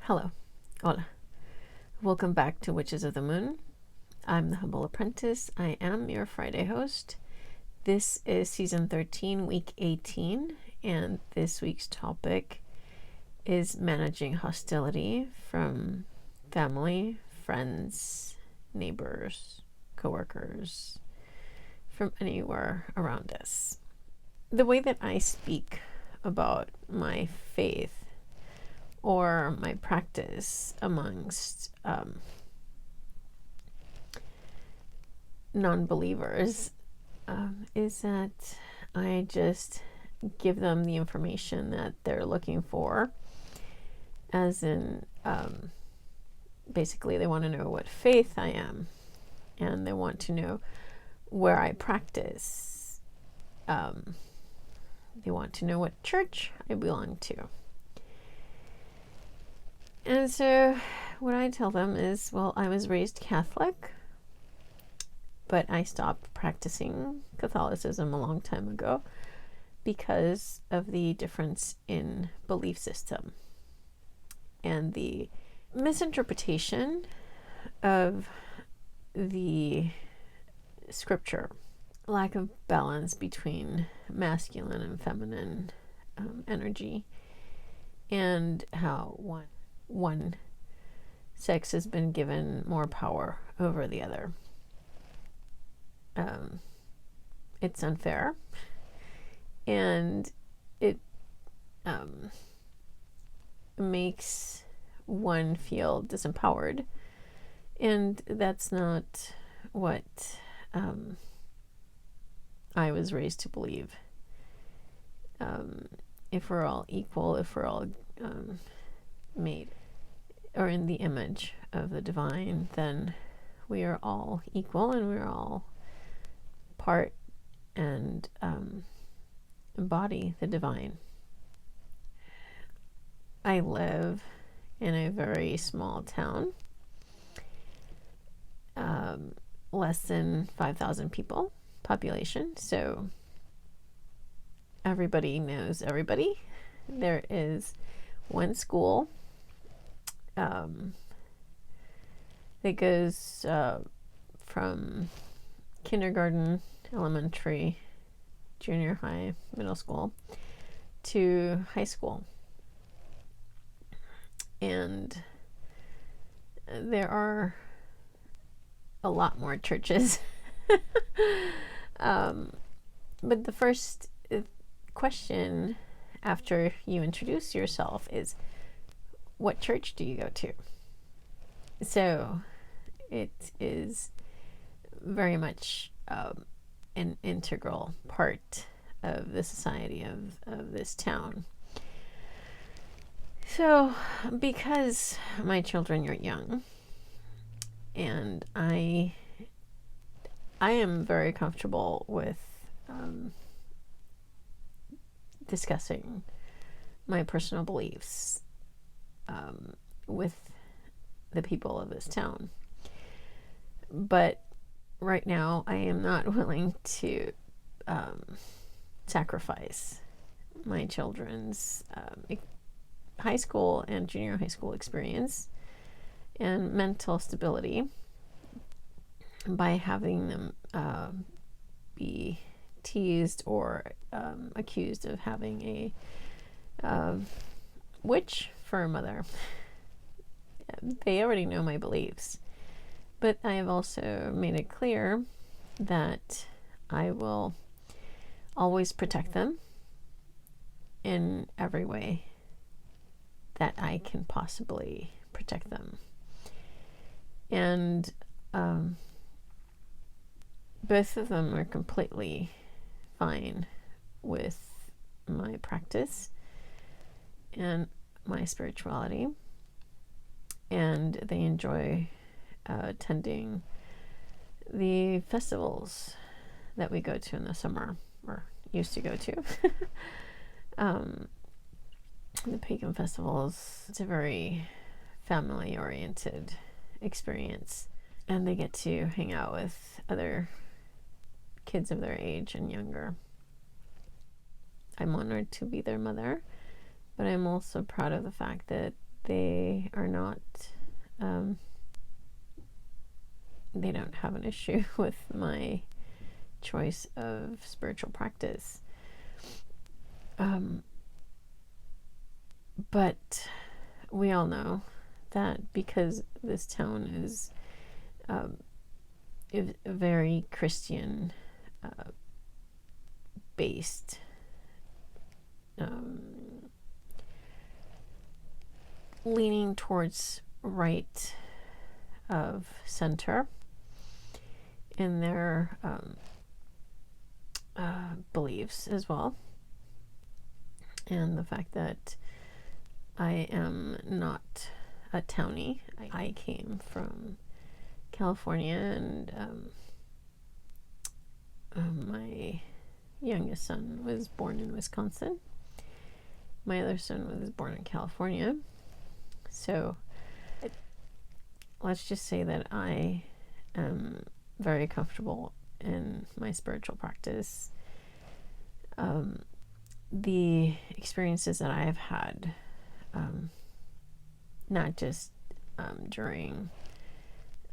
Hello. Hola. Welcome back to Witches of the Moon. I'm the Humble Apprentice. I am your Friday host. This is season 13, week 18, and this week's topic is managing hostility from family, friends, neighbors, coworkers, from anywhere around us. The way that I speak about my faith or my practice amongst non-believers is that I just give them the information that they're looking for, as in basically they want to know what faith I am, and they want to know where I practice. They want to know what church I belong to. And so what I tell them is, well, I was raised Catholic, but I stopped practicing Catholicism a long time ago because of the difference in belief system and the misinterpretation of the scripture, lack of balance between masculine and feminine energy, and how one sex has been given more power over the other. It's unfair, and it makes one feel disempowered, and that's not what I was raised to believe. If we're all equal, if we're all made or in the image of the divine, then we are all equal, and we're all part and embody the divine. I live in a very small town, less than 5,000 people population, so everybody knows everybody. There is one school that goes from kindergarten, elementary, junior high, middle school to high school. And there are a lot more churches. But the first question after you introduce yourself is, what church do you go to? So it is very much an integral part of the society of this town. So because my children are young, and I am very comfortable with discussing my personal beliefs with the people of this town. But right now I am not willing to sacrifice my children's high school and junior high school experience and mental stability by having them be teased or accused of having a witch for a mother. They already know my beliefs, but I have also made it clear that I will always protect them in every way that I can possibly protect them. And both of them are completely fine with my practice and my spirituality, and they enjoy attending the festivals that we go to in the summer, or used to go to. The pagan festivals, it's a very family-oriented experience, and they get to hang out with other kids of their age and younger. I'm honored to be their mother, but I'm also proud of the fact that they are not, they don't have an issue with my choice of spiritual practice. But we all know that because this town is a very Christian based, leaning towards right of center in their beliefs as well. And the fact that I am not a townie. I came from California, and my youngest son was born in Wisconsin. My other son was born in California. So let's just say that I am very comfortable in my spiritual practice. The experiences that I have had, not just during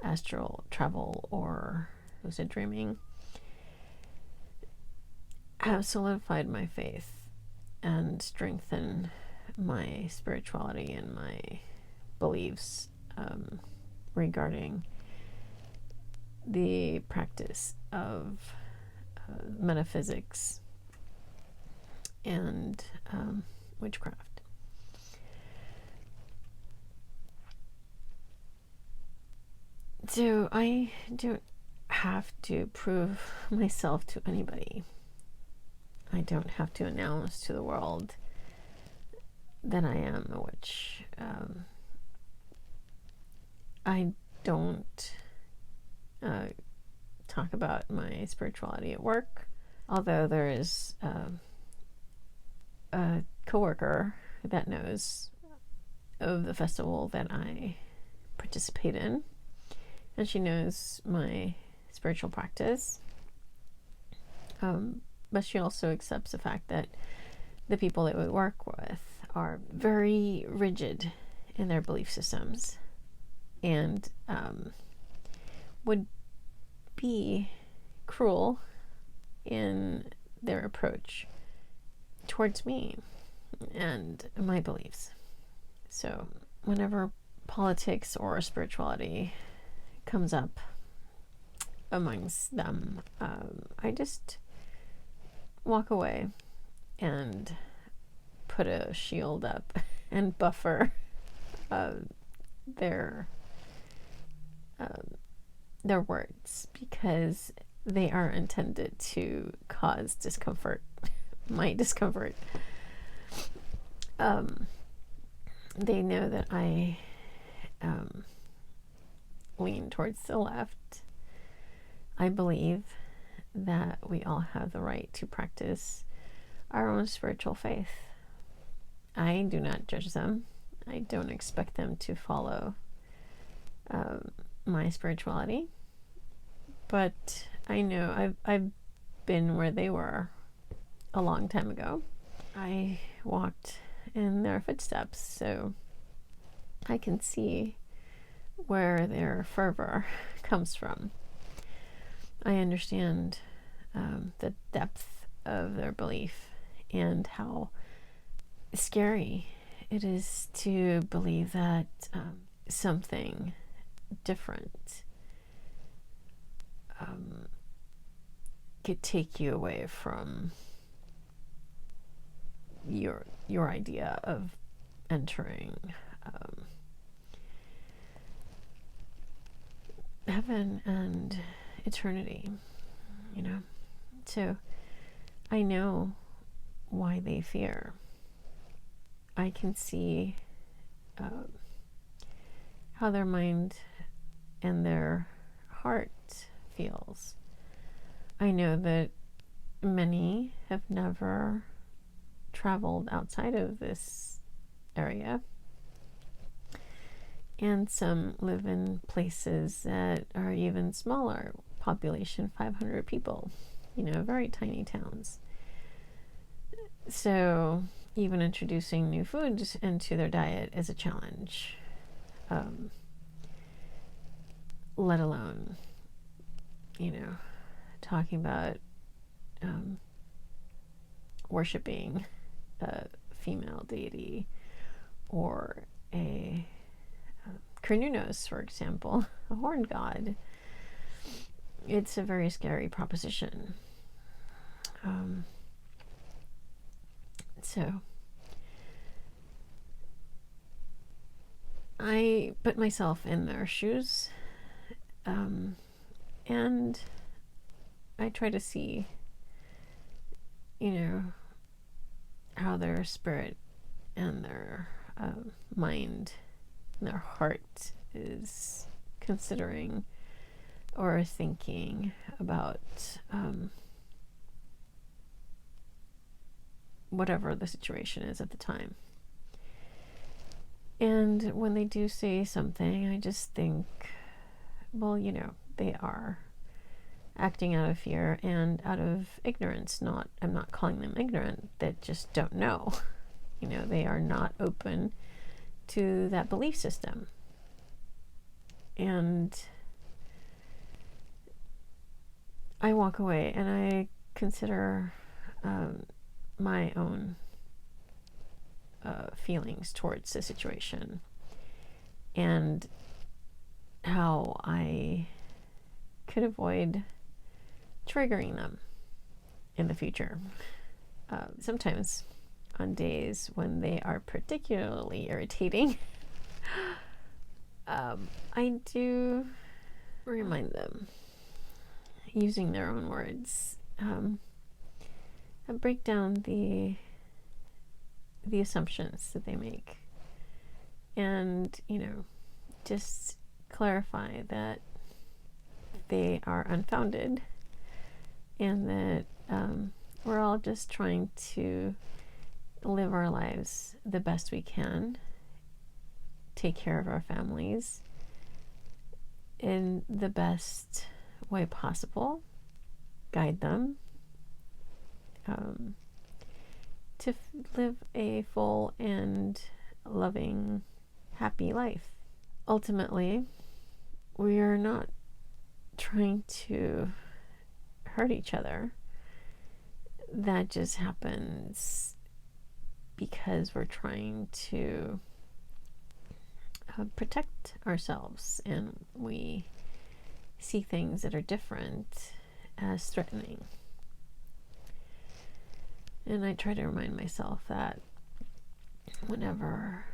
astral travel or lucid dreaming, have solidified my faith and strengthened my spirituality and my beliefs regarding the practice of metaphysics and witchcraft. So I don't have to prove myself to anybody. I don't have to announce to the world that I am a witch. I don't talk about my spirituality at work, although there is a coworker that knows of the festival that I participate in, and she knows my spiritual practice. But she also accepts the fact that the people that we work with are very rigid in their belief systems, and would be cruel in their approach towards me and my beliefs. So whenever politics or spirituality comes up amongst them, I just walk away and put a shield up and buffer their words, because they are intended to cause discomfort, my discomfort. They know that I lean towards the left. I believe that we all have the right to practice our own spiritual faith. I do not judge them. I don't expect them to follow my spirituality, but I know I've been where they were a long time ago. I walked in their footsteps, so I can see where their fervor comes from. I understand the depth of their belief and how scary it is to believe that something different could take you away from your idea of entering heaven and eternity, you know. So I know why they fear. I can see how their mind and their heart feels. I know that many have never traveled outside of this area, and some live in places that are even smaller, population 500 people, you know, very tiny towns. So even introducing new foods into their diet is a challenge, let alone, talking about worshiping a female deity or a Kernunos, for example, a horn god. It's a very scary proposition. So I put myself in their shoes, and I try to see, how their spirit and their mind and their heart is considering or thinking about whatever the situation is at the time. And when they do say something, I just think, well, they are acting out of fear and out of ignorance. I'm not calling them ignorant, they just don't know. They are not open to that belief system. And I walk away and I consider my own feelings towards the situation and how I could avoid triggering them in the future. Sometimes on days when they are particularly irritating, I do remind them, using their own words, and break down the assumptions that they make, and just clarify that they are unfounded, and that we're all just trying to live our lives the best we can, take care of our families in the best way possible, guide them to live a full and loving, happy life. Ultimately, we are not trying to hurt each other. That just happens because we're trying to protect ourselves, and we see things that are different as threatening. And I try to remind myself that whenever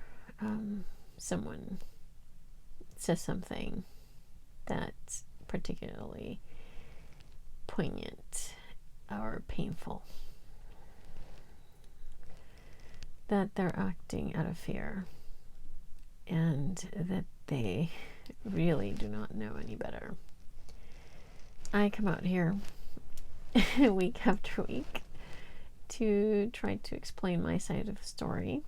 someone says something that's particularly poignant or painful, that they're acting out of fear and that they really do not know any better. I come out here week after week to try to explain my side of the story,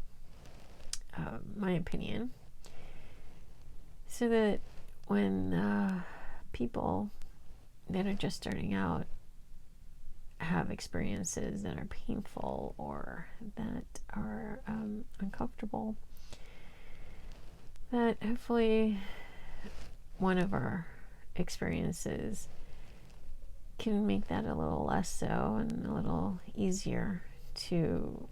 my opinion, so that when people that are just starting out have experiences that are painful or that are uncomfortable, that hopefully one of our experiences can make that a little less so and a little easier to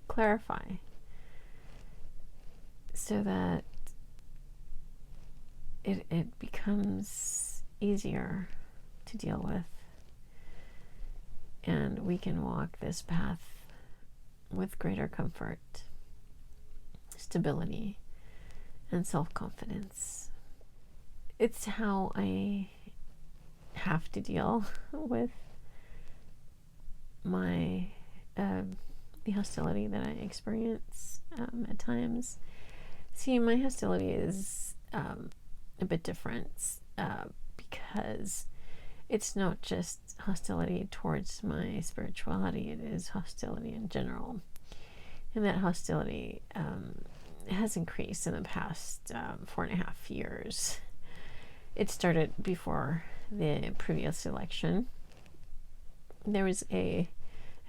clarify, so that it becomes easier to deal with, and we can walk this path with greater comfort, stability, and self-confidence. It's how I have to deal with my the hostility that I experience at times. See, my hostility is a bit different because it's not just hostility towards my spirituality, it is hostility in general. And that hostility has increased in the past 4.5 years. It started before the previous election. There was an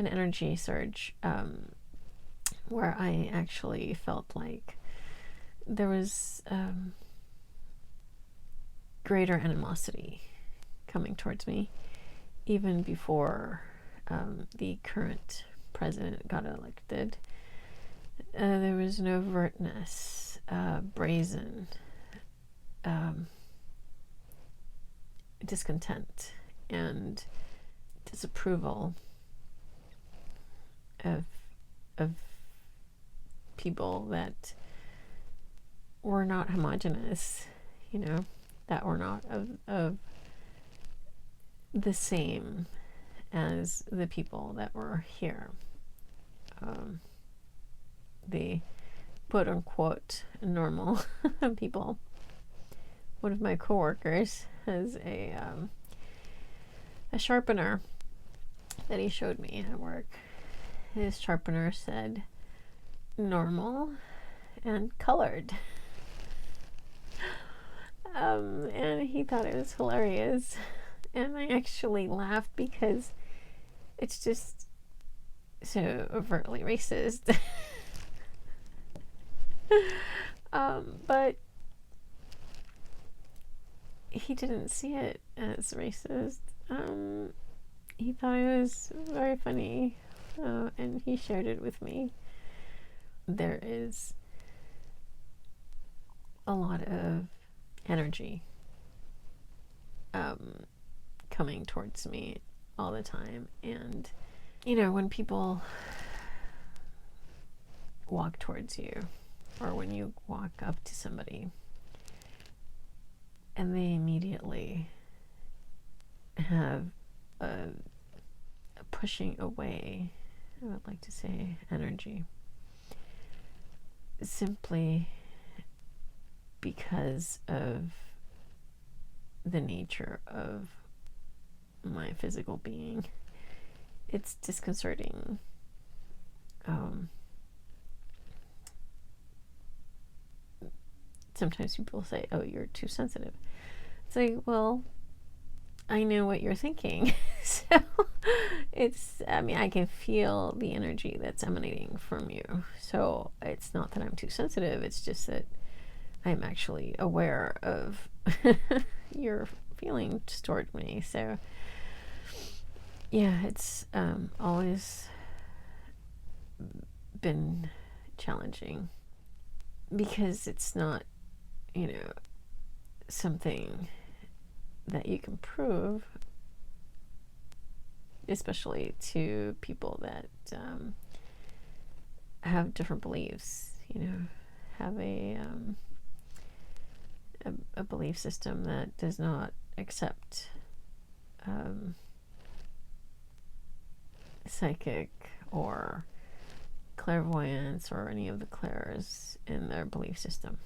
an energy surge where I actually felt like there was greater animosity coming towards me even before the current president got elected. There was an overtness, brazen discontent and disapproval of people that were not homogenous, that were not of the same as the people that were here. The quote-unquote normal people. One of my coworkers has a sharpener that he showed me at work. His sharpener said normal and colored. And he thought it was hilarious. And I actually laughed because it's just so overtly racist. But he didn't see it as racist. He thought it was very funny, and he shared it with me. There is a lot of energy coming towards me all the time, and when people walk towards you, or when you walk up to somebody and they immediately have a pushing away, I would like to say, energy, simply because of the nature of my physical being. It's disconcerting. Sometimes people say, oh, you're too sensitive. It's like, well, I know what you're thinking. So I can feel the energy that's emanating from you. So it's not that I'm too sensitive. It's just that I'm actually aware of your feelings toward me. So yeah, it's always been challenging because it's not, something that you can prove, especially to people that have different beliefs, have a belief system that does not accept psychic or clairvoyance or any of the clairs in their belief system.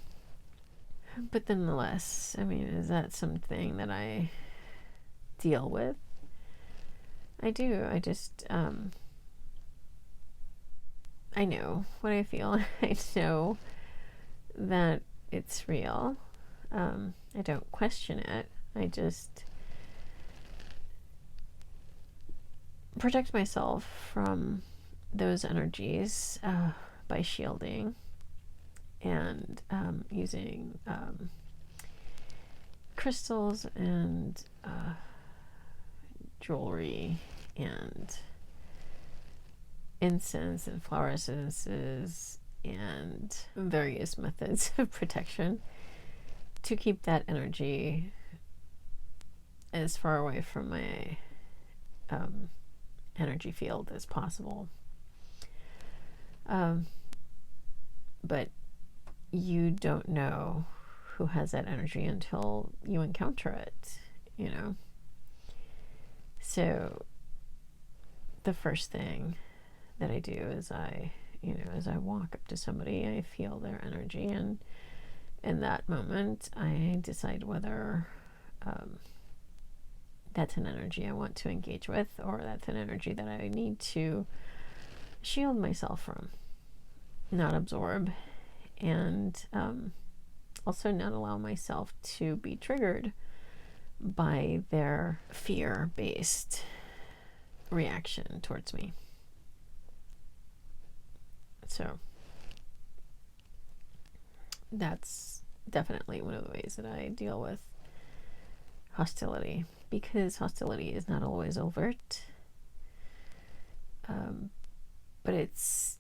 But nonetheless, is that something that I deal with? I do. I just, I know what I feel. I know that it's real. I don't question it. I just protect myself from those energies by shielding and using crystals and jewelry and incense and flower essences and various methods of protection to keep that energy as far away from my energy field as possible. But you don't know who has that energy until you encounter it, So the first thing that I do is as I walk up to somebody, I feel their energy, and in that moment I decide whether that's an energy I want to engage with, or that's an energy that I need to shield myself from, not absorb, and also not allow myself to be triggered by their fear-based reaction towards me. So that's definitely one of the ways that I deal with hostility, because hostility is not always overt, but it's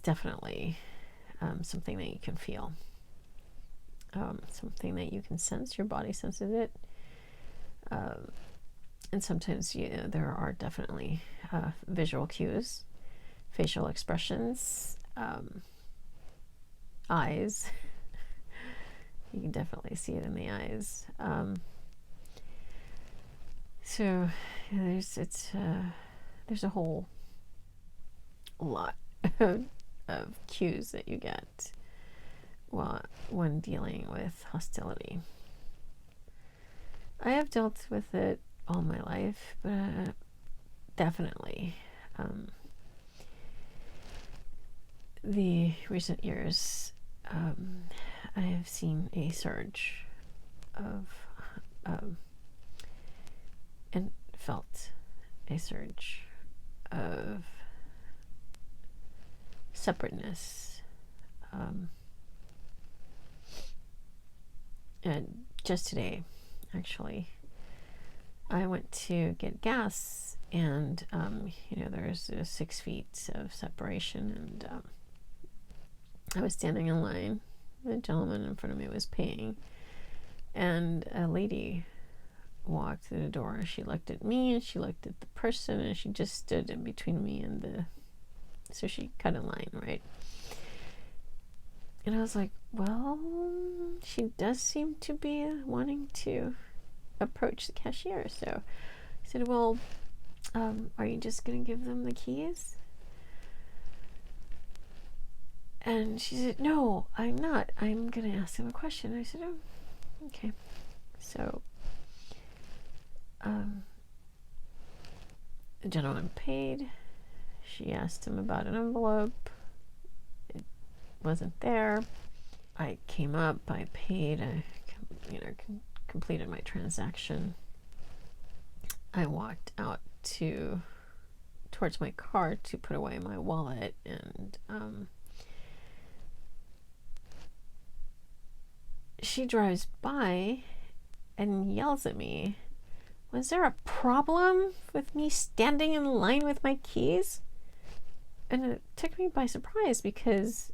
definitely something that you can feel, something that you can sense. Your body senses it, and sometimes there are definitely visual cues, facial expressions, eyes. You can definitely see it in the eyes. So yeah, there's a whole lot of cues that you get when dealing with hostility. I have dealt with it all my life, but definitely the recent years, I have seen a surge of and felt a surge of separateness. And just today, actually, I went to get gas, and there's 6 feet of separation, and I was standing in line. The gentleman in front of me was paying, and a lady walked through the door. She looked at me, and she looked at the person, and she just stood in between me and so she cut in line, right? And I was like, well, she does seem to be wanting to approach the cashier. So I said, well, are you just going to give them the keys? And she said, no, I'm not. I'm going to ask them a question. I said, oh, okay. So the gentleman paid. She asked him about an envelope. It wasn't there. I came up, I paid, I completed my transaction. I walked out towards my car to put away my wallet, and she drives by and yells at me, was there a problem with me standing in line with my keys? And it took me by surprise, because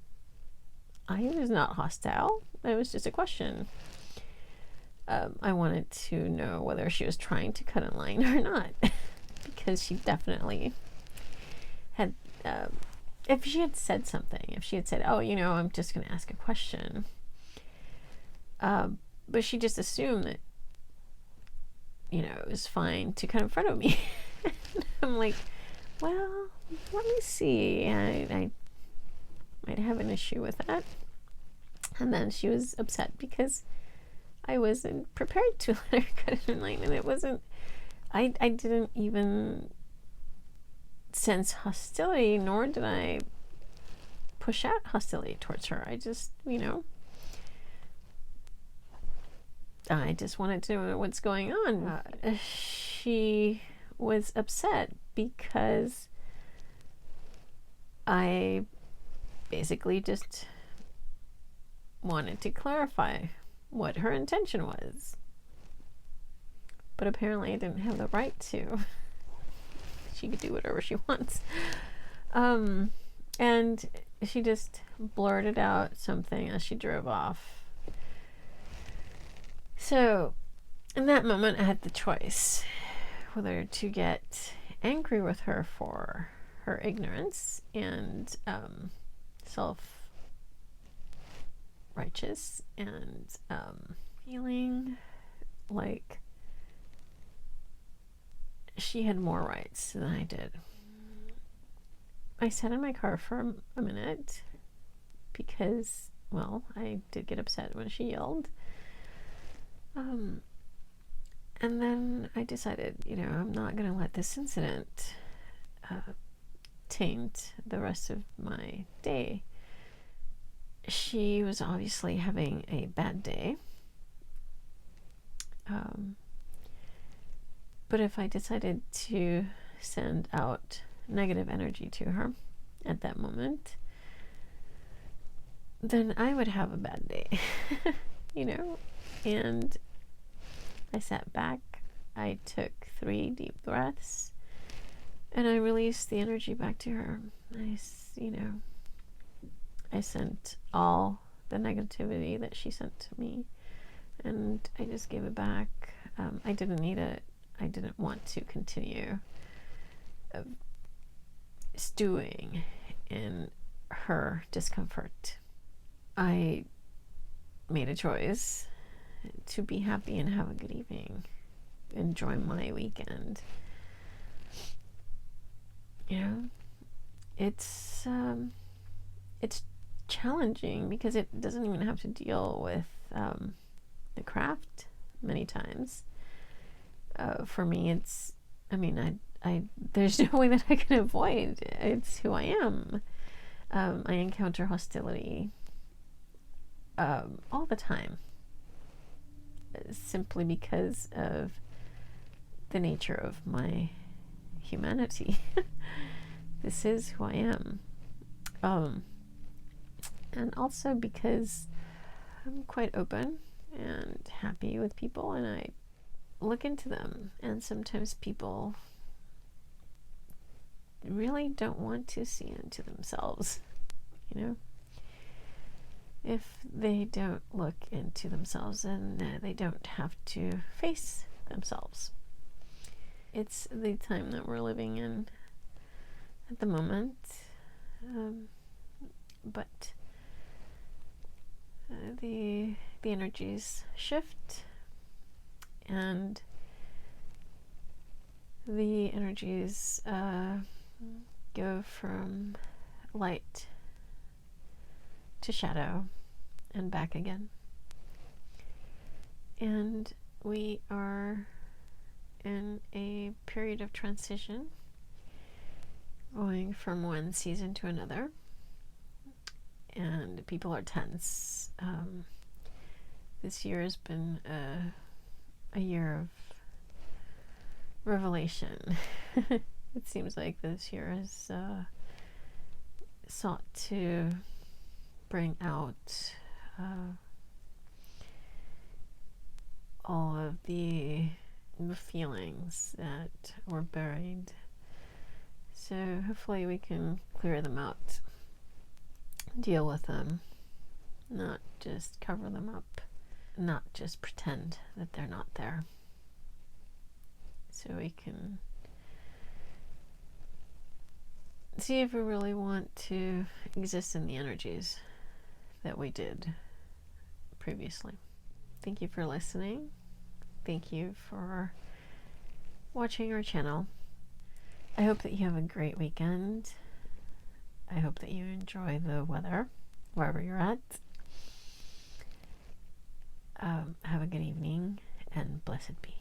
I was not hostile. It was just a question. I wanted to know whether she was trying to cut in line or not, because she definitely had, if she had said something, if she had said, oh, I'm just going to ask a question, but she just assumed that, it was fine to cut in front of me. I'm like, well, let me see. I might have an issue with that. And then she was upset because I wasn't prepared to let her cut in line, and it wasn't, I didn't even sense hostility, nor did I push out hostility towards her. I just, I just wanted to know what's going on. She was upset because I basically just wanted to clarify what her intention was. But apparently I didn't have the right to. She could do whatever she wants. And she just blurted out something as she drove off. So in that moment I had the choice whether to get angry with her for her ignorance and self-righteous and feeling like she had more rights than I did. I sat in my car for a minute because, well, I did get upset when she yelled. And then I decided, I'm not going to let this incident taint the rest of my day. She was obviously having a bad day. But if I decided to send out negative energy to her at that moment, then I would have a bad day, And I sat back, I took 3 deep breaths, and I released the energy back to her. I sent all the negativity that she sent to me, and I just gave it back. I didn't need it. I didn't want to continue stewing in her discomfort. I made a choice to be happy and have a good evening, enjoy my weekend. It's challenging because it doesn't even have to deal with the craft many times. For me, it's, I there's no way that I can avoid. It's who I am. I encounter hostility all the time, simply because of the nature of my humanity. This is who I am. And also because I'm quite open and happy with people, and I look into them, and sometimes people really don't want to see into themselves. If they don't look into themselves, then they don't have to face themselves. It's the time that we're living in at the moment, but the energies shift, and the energies go from light to shadow and back again. And we are in a period of transition, going from one season to another, and people are tense. This year has been a year of revelation. It seems like this year has sought to bring out all of the feelings that were buried. So hopefully we can clear them out, deal with them, not just cover them up, not just pretend that they're not there. So we can see if we really want to exist in the energies that we did previously. Thank you for listening. Thank you for watching our channel. I hope that you have a great weekend. I hope that you enjoy the weather wherever you're at. Have a good evening, and blessed be.